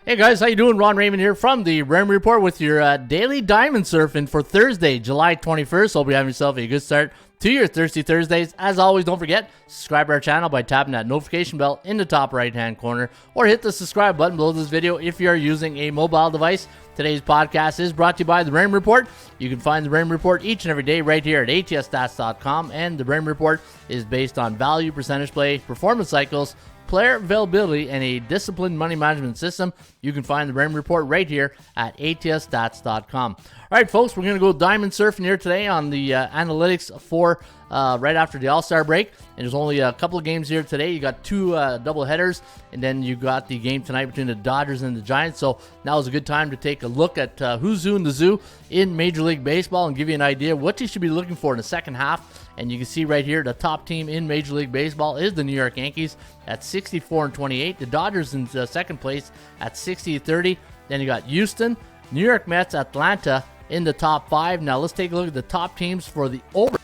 Hey guys, how you doing? Ron Raymond here from the Raymond Report with your daily diamond surfing for Thursday, July 21st. Hope you're having yourself a good start to your Thirsty Thursdays. As always, don't forget, subscribe to our channel by tapping that notification bell in the top right-hand corner, or hit the subscribe button below this video if you are using a mobile device. Today's podcast is brought to you by the Raymond Report. You can find the Raymond Report each and every day right here at atsstats.com, and the Raymond Report is based on value, percentage play, performance cycles, player availability, and a disciplined money management system. You can find the Raymond Report right here at atsstats.com. All right, folks, we're going to go diamond surfing here today on the analytics for right after the All-Star break. And there's only a couple of games here today. You got two double headers, and then you got the game tonight between the Dodgers and the Giants. So now is a good time to take a look at who's who in the zoo in Major League Baseball and give you an idea of what you should be looking for in the second half. And you can see right here, the top team in Major League Baseball is the New York Yankees at 64-28. The Dodgers in second place at 60-30. Then you got Houston, New York Mets, Atlanta in the top five. Now let's take a look at the top teams for the over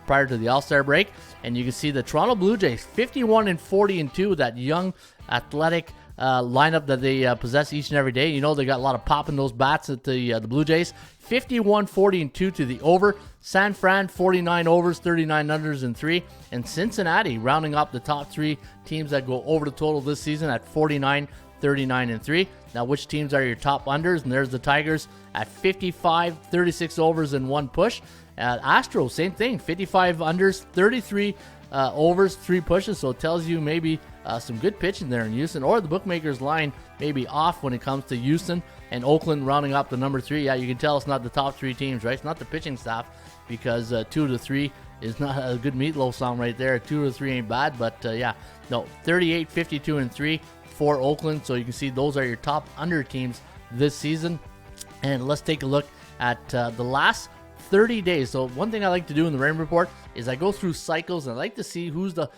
prior to the All-Star break. And you can see the Toronto Blue Jays 51-40-2 with that young, athletic lineup that they possess each and every day. You know, they got a lot of pop in those bats at the Blue Jays. 51-40-2 to the over. San Fran 49 overs, 39 unders and 3. And Cincinnati rounding up the top three teams that go over the total this season at 49, 39 and 3. Now, which teams are your top unders? And there's the Tigers at 55, 36 overs and 1 push. Astros, same thing, 55 unders, 33 overs, 3 pushes. So it tells you maybe some good pitching there in Houston, or the bookmakers line may be off when it comes to Houston and Oakland rounding up the number 3. Yeah, you can tell it's not the top 3 teams, right? It's not the pitching staff, because 2 to 3 is not a good Meatloaf song right there. 2 to 3 ain't bad, but yeah, no, 38, 52 and 3 for Oakland. So you can see those are your top under teams this season. And let's take a look at the last 30 days. So one thing I like to do in the Raymond Report is I go through cycles, and I like to see who's the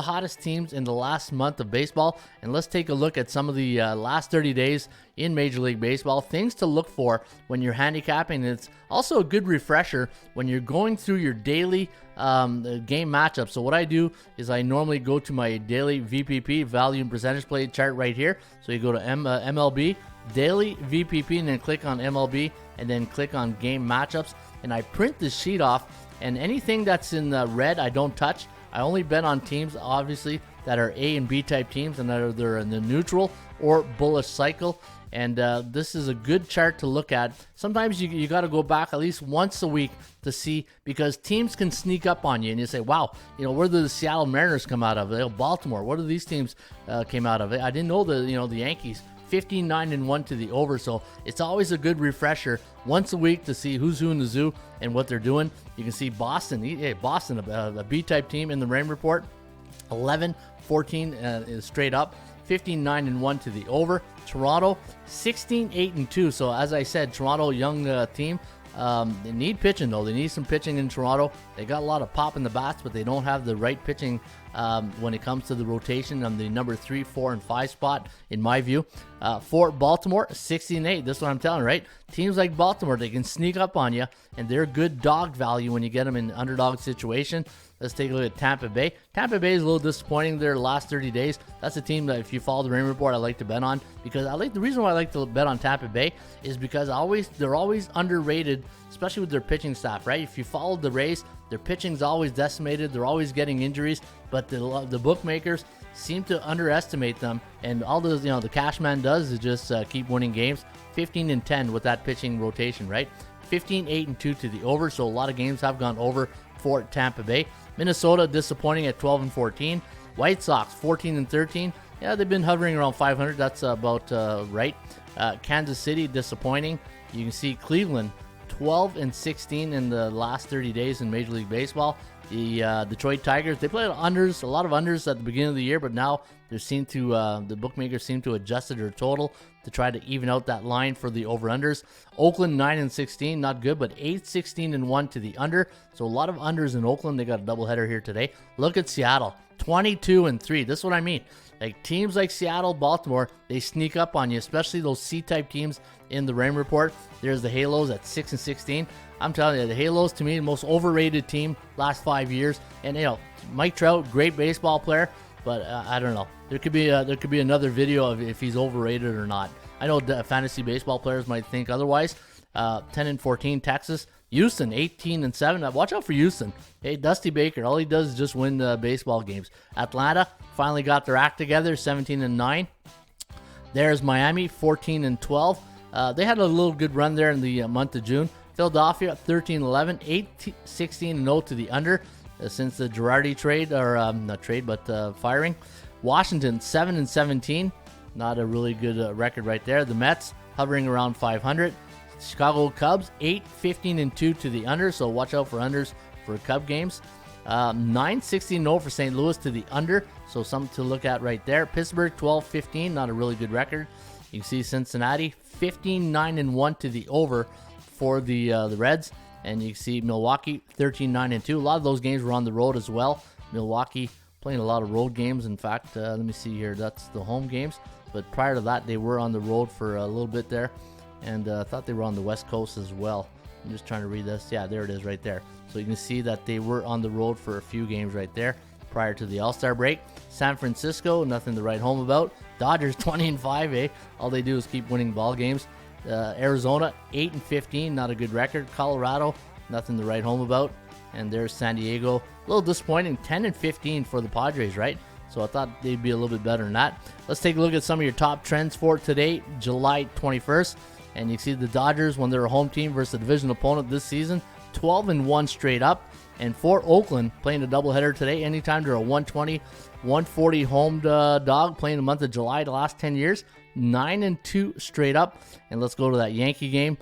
hottest teams in the last month of baseball. And let's take a look at some of the last 30 days in Major League Baseball. Things to look for when you're handicapping. It's also a good refresher when you're going through your daily game matchup. So what I do is I normally go to my daily VPP, value and percentage play chart right here. So you go to MLB, daily VPP, and then click on MLB, and then click on game matchups. And I print this sheet off, and anything that's in red I don't touch. I only bet on teams, obviously, that are A and B type teams, and that are they're in the neutral or bullish cycle. And this is a good chart to look at. Sometimes you got to go back at least once a week to see, because teams can sneak up on you, and you say, wow, you know, where did the Seattle Mariners come out of? Baltimore, what do these teams came out of? I didn't know the Yankees 59-1 to the over. So it's always a good refresher once a week to see who's who in the zoo and what they're doing. You can see Boston, a B-type team in the Raymond Report, 11-14 is straight up, 59-1 to the over. Toronto 16-8-2. So as I said, Toronto, young team. They need pitching, though. They need some pitching in Toronto. They got a lot of pop in the bats, but they don't have the right pitching when it comes to the rotation on the number 3, 4, and 5 spot, in my view. For Baltimore, 16-8. This is what I'm telling you, right? Teams like Baltimore, they can sneak up on you, and they're good dog value when you get them in an underdog situation. Let's take a look at Tampa Bay. Tampa Bay is a little disappointing their last 30 days. That's a team that, if you follow the Raymond Report, I like to bet on, because the reason why I like to bet on Tampa Bay is because they're always underrated, especially with their pitching staff, right? If you followed the Rays, their pitching's always decimated. They're always getting injuries, but the bookmakers seem to underestimate them, and all the cash man does is just keep winning games. 15-10 with that pitching rotation, right? 15-8-2 to the over. So a lot of games have gone over for Tampa Bay. Minnesota disappointing at 12-14. White Sox 14-13. Yeah, they've been hovering around 500. That's about right. Kansas City disappointing. You can see Cleveland 12-16 in the last 30 days in Major League Baseball. The Detroit Tigers, they played a lot of unders at the beginning of the year, but now the bookmakers seem to adjust their total to try to even out that line for the over-unders. Oakland 9-16, not good, but 8-16-1 to the under. So a lot of unders in Oakland. They got a doubleheader here today. Look at Seattle, 22-3. This is what I mean. Like teams like Seattle, Baltimore, they sneak up on you, especially those C-type teams in the Raymond Report. There's the Halos at 6-16. I'm telling you, the Halos, to me, the most overrated team last 5 years. And, Mike Trout, great baseball player, but I don't know. there could be another video of if he's overrated or not. I know fantasy baseball players might think otherwise. 10-14 Texas. Houston 18-7. Watch out for Houston. Hey, Dusty Baker, all he does is just win the baseball games. Atlanta finally got their act together, 17-9. There's Miami 14-12. They had a little good run there in the month of June. Philadelphia 13-11, 8-16-0 to the under since the Girardi trade, or not trade, but firing. Washington 7-17, not a really good record right there. The Mets hovering around 500. Chicago Cubs 8-15-2 to the under, so watch out for unders for Cub games. 9-16-0 for St. Louis to the under, so something to look at right there. Pittsburgh 12-15, not a really good record. You can see Cincinnati 15-9-1 to the over for the Reds, and you can see Milwaukee 13-9-2. A lot of those games were on the road as well. Milwaukee playing a lot of road games. In fact, let me see here. That's the home games, but prior to that, they were on the road for a little bit there. And I thought they were on the West Coast as well. I'm just trying to read this. Yeah, there it is right there. So you can see that they were on the road for a few games right there prior to the All-Star break. San Francisco, nothing to write home about. Dodgers 20-5, eh? All they do is keep winning ball games. Arizona 8-15, not a good record. Colorado, nothing to write home about. And there's San Diego, a little disappointing, 10-15 for the Padres, right? So I thought they'd be a little bit better than that. Let's take a look at some of your top trends for today, July 21st. And you see the Dodgers, when they're a home team versus a division opponent this season, 12-1 straight up. And for Oakland, playing a doubleheader today, anytime they're a 120, 140 home dog, playing the month of July the last 10 years, 9-2 straight up. And let's go to that Yankee game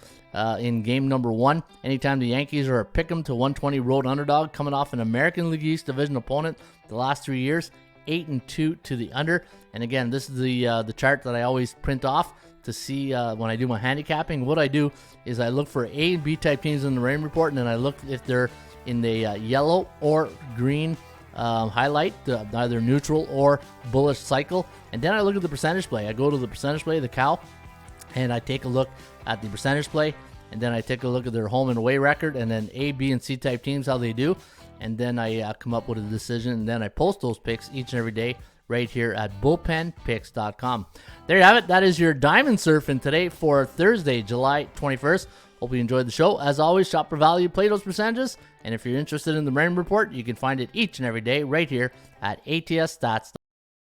in game number 1. Anytime the Yankees are a pick'em to 120 road underdog, coming off an American League East division opponent the last 3 years, 8-2 to the under. And again, this is the chart that I always print off to see when I do my handicapping. What I do is I look for A and B type teams in the Raymond Report, and then I look if they're in the yellow or green highlight, either neutral or bullish cycle. And then I look at the percentage play. I go to the percentage play, the cow, and I take a look at the percentage play, and then I take a look at their home and away record, and then A, B, and C type teams, how they do. And then I come up with a decision, and then I post those picks each and every day right here at bullpenpicks.com. There you have it. That is your Diamond Surfing today for Thursday, July 21st. Hope you enjoyed the show. As always, shop for value, play those percentages, and if you're interested in the Raymond Report, you can find it each and every day right here at ATSstats.com.